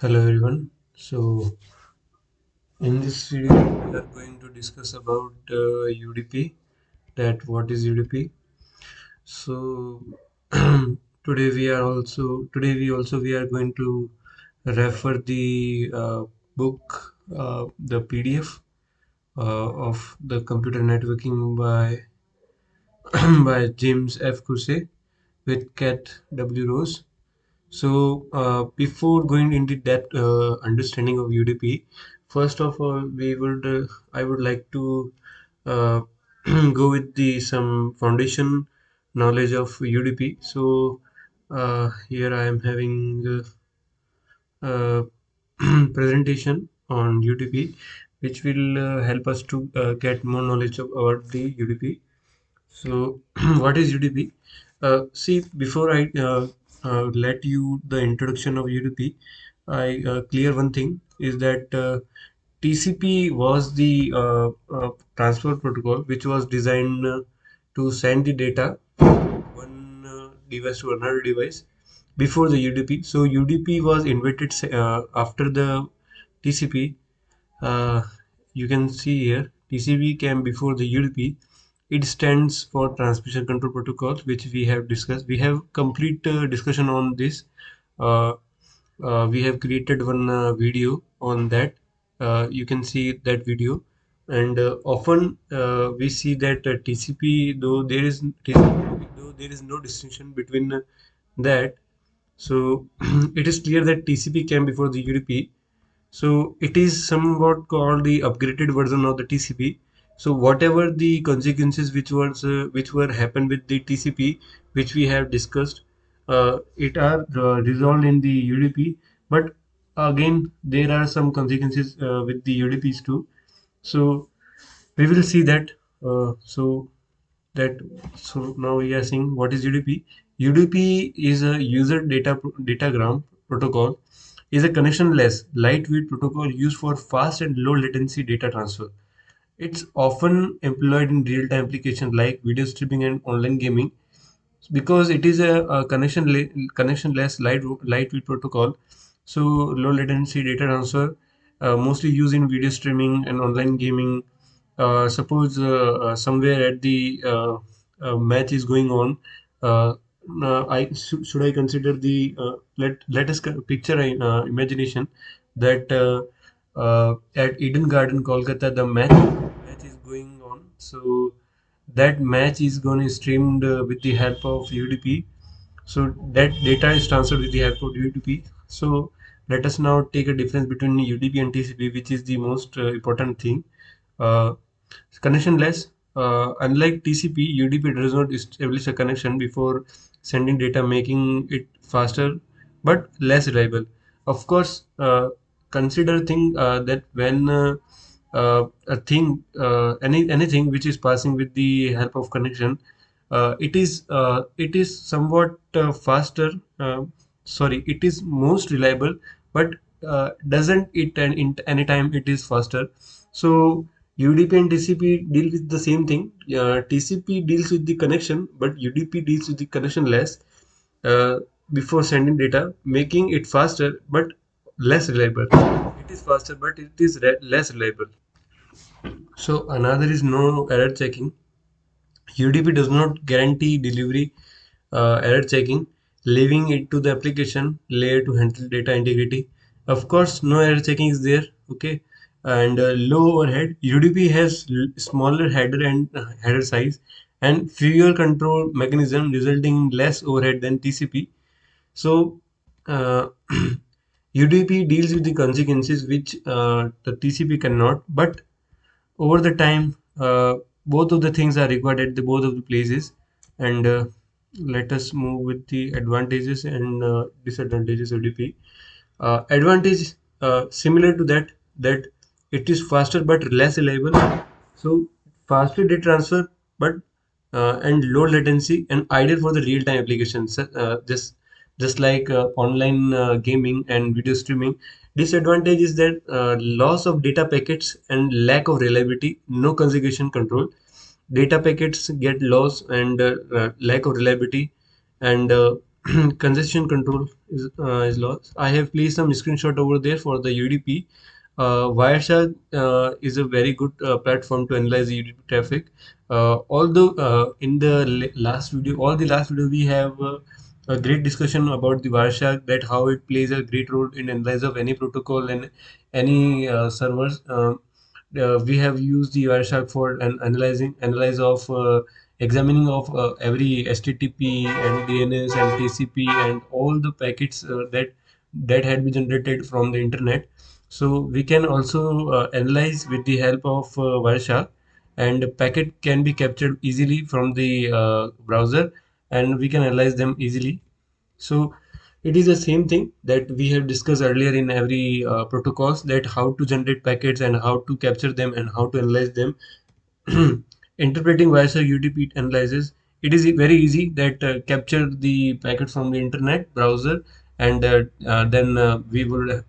Hello everyone. So in this video we are going to discuss about UDP. That what is UDP? So today we are going to refer the book, the PDF of the computer networking by by James F. Kursey with Cat W. Rose. So, before going into that understanding of UDP, first of all, I would like to uh, go with the some foundation knowledge of UDP. So, here I am having a presentation on UDP, which will help us to get more knowledge about the UDP. So, what is UDP? See, before I let you the introduction of UDP, I clear one thing is that TCP was the transfer protocol which was designed to send the data from one device to another device before the UDP. So UDP was invented after the TCP. uh, you can see here TCP came before the UDP. It stands for Transmission Control Protocol, which we have discussed. We have complete discussion on this. Uh, we have created one video on that. You can see that video. And often we see that TCP, though there is no distinction between that. So it is clear that TCP came before the UDP. So it is somewhat called the upgraded version of the TCP. So whatever the consequences which were happened with the TCP, which we have discussed, it are resolved in the UDP. But again, there are some consequences with the UDPs too. So we will see that. That so now we are seeing what is UDP. UDP is a user datagram protocol, is a connectionless lightweight protocol used for fast and low latency data transfer. It's often employed in real-time applications like video streaming and online gaming. Because it is a connectionless lightweight protocol, so low latency data transfer, mostly used in video streaming and online gaming. Suppose somewhere at the match is going on. uh, should I consider the let us picture imagination that at Eden Garden, Kolkata, the match is going on. So that match is going to streamed with the help of UDP. So that data is transferred with the help of UDP. So let us now take a difference between UDP and TCP, which is the most important thing. Uh, Connectionless. Unlike TCP, UDP does not establish a connection before sending data, making it faster but less reliable. Of course, consider thing that when anything which is passing with the help of connection, it is somewhat faster. Sorry, it is most reliable, but doesn't it and in any time it is faster. So UDP and TCP deal with the same thing. TCP deals with the connection, but UDP deals with the connection less uh, before sending data, making it faster but less reliable. It is faster, but it is less reliable. So another is no error checking. UDP does not guarantee delivery error checking, leaving it to the application layer to handle data integrity. Of course, no error checking is there. Okay, and low overhead. UDP has smaller header and header size and fewer control mechanism, resulting in less overhead than TCP. So uh, UDP deals with the consequences which the TCP cannot, but over the time, both of the things are required at the both of the places. And let us move with the advantages and disadvantages of DP. Advantage, similar to that it is faster but less reliable. So faster data transfer, but and low latency and ideal for the real-time applications. Just like online gaming and video streaming. Disadvantage is that loss of data packets and lack of reliability, no configuration control. Data packets get lost and lack of reliability, and congestion control is lost. I have placed some screenshot over there for the UDP. Wireshark is a very good platform to analyze the UDP traffic. Although in the last video, all the last video, we have a great discussion about the Wireshark, that how it plays a great role in analyze of any protocol and any servers. We have used the Wireshark for an analyze of examining of every HTTP and DNS and TCP and all the packets that had been generated from the internet. So we can also analyze with the help of Wireshark, and packet can be captured easily from the browser, and we can analyze them easily. So it is the same thing that we have discussed earlier in every protocols, that how to generate packets and how to capture them and how to analyze them. Interpreting Wireshark UDP analyzes, it is very easy that capture the packet from the internet browser, and then we would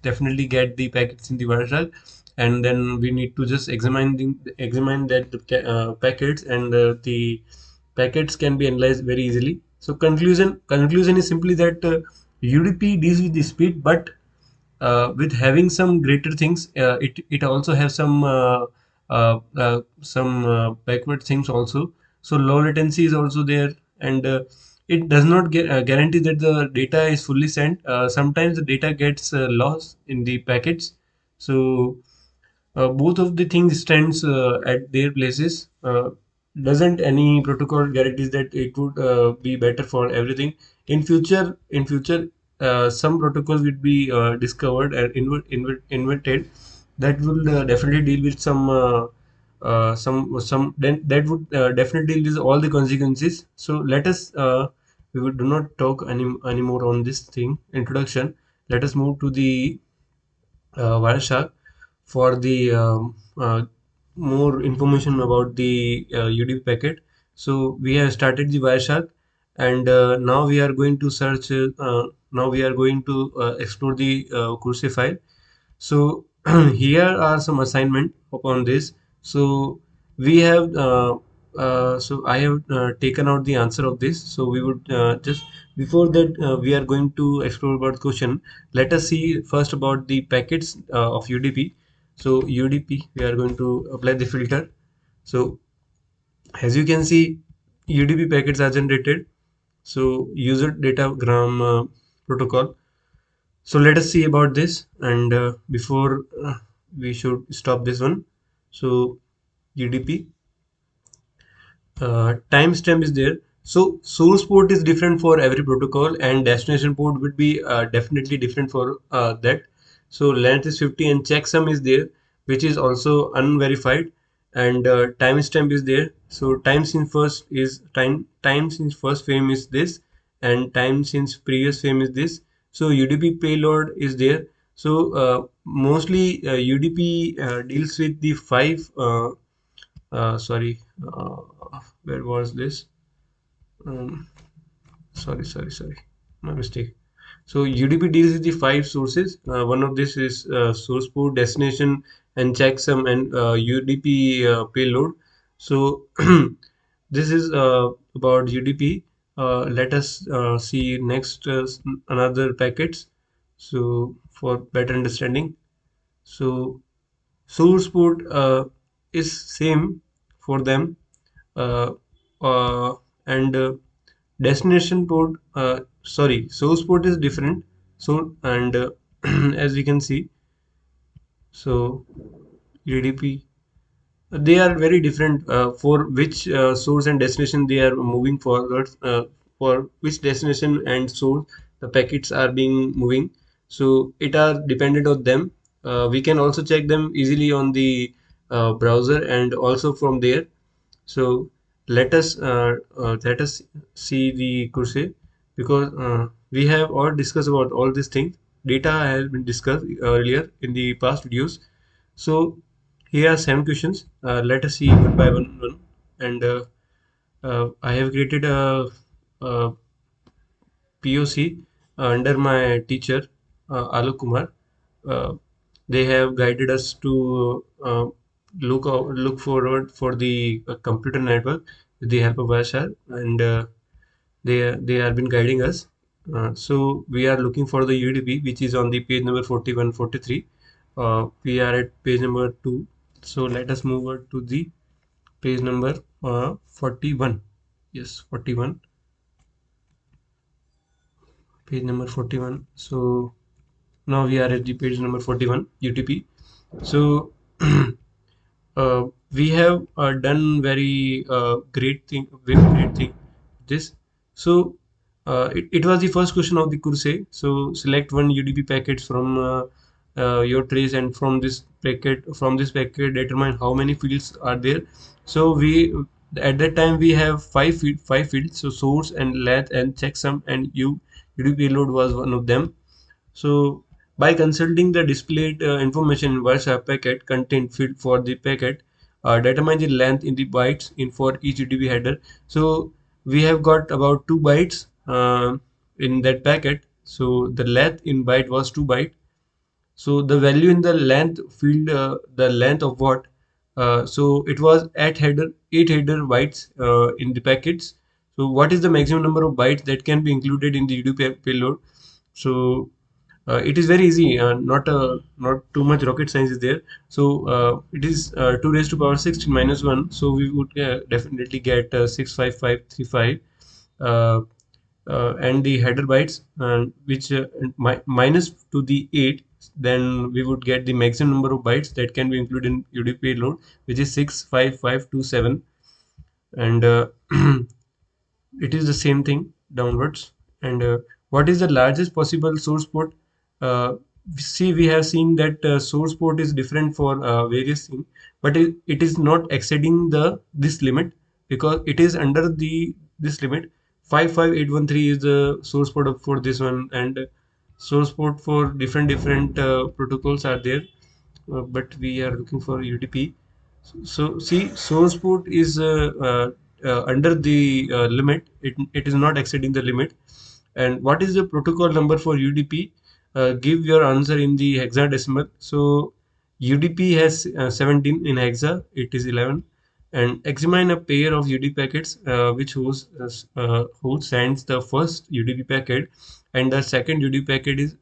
definitely get the packets in the Wireshark, and then we need to just examine that the packets, and the packets can be analyzed very easily. So conclusion is simply that UDP deals with the speed, but with having some greater things, it also has some backward things also. So low latency is also there, and it does not guarantee that the data is fully sent. Sometimes the data gets lost in the packets. So both of the things stands at their places. Doesn't any protocol guarantees that it would be better for everything in future. Some protocols will be discovered and invented that will definitely deal with some then that would definitely deal with all the consequences. So let us we will do not talk anymore on this thing introduction. Let us move to the Wireshark for the more information about the UDP packet. So we have started the Wireshark, and now we are going to search. Now we are going to explore the Curse file. So here are some assignment upon this. So we have so I have taken out the answer of this. So we would just before that we are going to explore about the question. Let us see first about the packets of UDP. So UDP, we are going to apply the filter. So as you can see, UDP packets are generated. So user datagram protocol. So let us see about this, and before we should stop this one. So UDP timestamp is there. So source port is different for every protocol, and destination port would be definitely different for that. So length is 50, and checksum is there, which is also unverified, and timestamp is there. So time since first frame is this, and time since previous frame is this. So UDP payload is there. So mostly UDP deals with the five. Sorry, where was this? Um, sorry, my mistake. So UDP deals with the five sources. One of this is source port, destination, and checksum, and UDP payload. So this is about UDP. Let us see next another packets. So for better understanding, so source port is same for them, uh, uh, and destination port, sorry, source port is different. So and as we can see, so UDP, they are very different for which source and destination they are moving forward, for which destination and source the packets are being moving. So it are dependent on them. We can also check them easily on the browser and also from there. So let us see the Cursor, because we have all discussed about all these things. Data has been discussed earlier in the past videos. So here are 7 questions. Let us see one by one. And I have created a POC under my teacher, Alok Kumar. Uh, they have guided us to look forward for the computer network with the help of Wireshark, and they have been guiding us. So we are looking for the UDP, which is on the page number 41, 43. We are at page number 2. So let us move over to the page number 41. Yes, 41. Page number 41. So now we are at the page number 41, UTP. So we have done very great thing this. So it was the first question of the course. So select one UDP packets from your trace, and from this packet determine how many fields are there. So we at that time we have five fields, so source and length and checksum and UDP load was one of them. So by consulting the displayed information in WireShark packet content field for the packet, determine the length in the bytes in for each UDP header. So we have got about 2 bytes in that packet. So the length in byte was 2 byte. So the value in the length field, the length of what? So it was at header 8 header bytes in the packets. So what is the maximum number of bytes that can be included in the UDP payload? So it is very easy, not too much rocket science is there. So it is 2 raised to power 16 minus 1. So we would definitely get 65535. Uh, and the header bytes, which minus to the 8, then we would get the maximum number of bytes that can be included in UDP payload, which is 65527. And it is the same thing downwards. And what is the largest possible source port? uh, See, we have seen that source port is different for various things, but it is not exceeding the this limit, because it is under the this limit. 55813 is the source port for this one, and source port for different protocols are there, but we are looking for UDP. So see, source port is under the limit. It is not exceeding the limit. And what is the protocol number for UDP? Give your answer in the hexadecimal. So UDP has 17, in hexa it is 11. And examine a pair of UDP packets which host sends the first UDP packet, and the second UDP packet is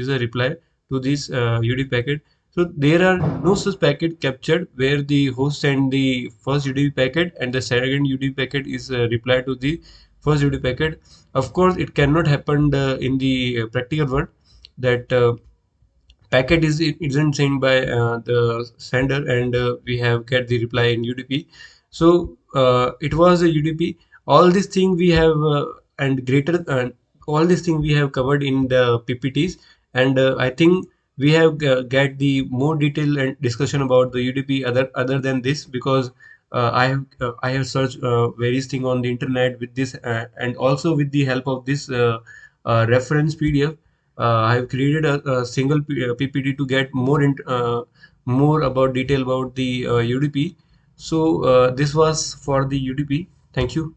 a reply to this UDP packet. So there are no such packet captured where the host send the first UDP packet and the second UDP packet is a reply to the first UDP packet. Of course, it cannot happen in the practical world, that packet it isn't sent by the sender, and we have get the reply in UDP. So it was a UDP. All these thing we have and greater all these thing we have covered in the PPTs. And I think we have get the more detail and discussion about the UDP other than this, because I have searched various thing on the internet with this, and also with the help of this reference PDF. I have created a single PPT to get more about detail about the UDP. So this was for the UDP. Thank you.